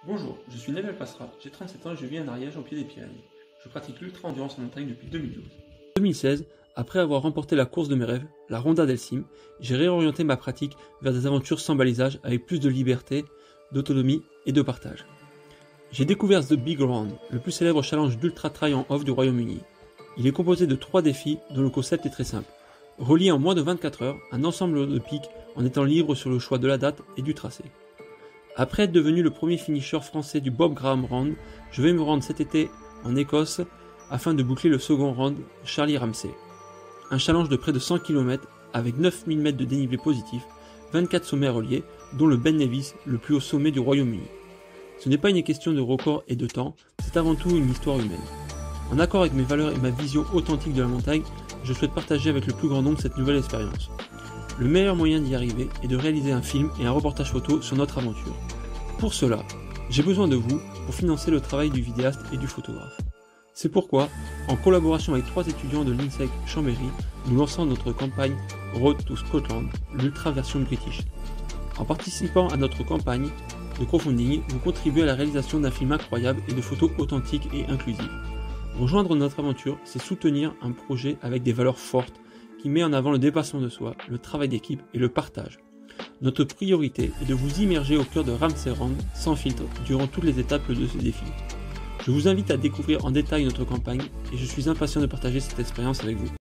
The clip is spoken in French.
Bonjour, je suis Navel Passera, j'ai 37 ans et je vis en Ariège au pied des Pyrénées. Je pratique l'ultra-endurance en montagne depuis 2012. En 2016, après avoir remporté la course de mes rêves, la Ronda del Cim, j'ai réorienté ma pratique vers des aventures sans balisage avec plus de liberté, d'autonomie et de partage. J'ai découvert The Big Round, le plus célèbre challenge d'ultra-trail en off du Royaume-Uni. Il est composé de 3 défis dont le concept est très simple. Relier en moins de 24 heures un ensemble de pics en étant libre sur le choix de la date et du tracé. Après être devenu le premier finisher français du Bob Graham Round, je vais me rendre cet été en Écosse afin de boucler le second round Charlie Ramsay. Un challenge de près de 100 km avec 9000 mètres de dénivelé positif, 24 sommets reliés, dont le Ben Nevis, le plus haut sommet du Royaume-Uni. Ce n'est pas une question de record et de temps, c'est avant tout une histoire humaine. En accord avec mes valeurs et ma vision authentique de la montagne, je souhaite partager avec le plus grand nombre cette nouvelle expérience. Le meilleur moyen d'y arriver est de réaliser un film et un reportage photo sur notre aventure. Pour cela, j'ai besoin de vous pour financer le travail du vidéaste et du photographe. C'est pourquoi, en collaboration avec 3 étudiants de l'INSEC Chambéry, nous lançons notre campagne Road to Scotland, l'ultra version british. En participant à notre campagne de crowdfunding, vous contribuez à la réalisation d'un film incroyable et de photos authentiques et inclusives. Rejoindre notre aventure, c'est soutenir un projet avec des valeurs fortes qui met en avant le dépassement de soi, le travail d'équipe et le partage. Notre priorité est de vous immerger au cœur de Ramsay Round sans filtre durant toutes les étapes de ce défi. Je vous invite à découvrir en détail notre campagne et je suis impatient de partager cette expérience avec vous.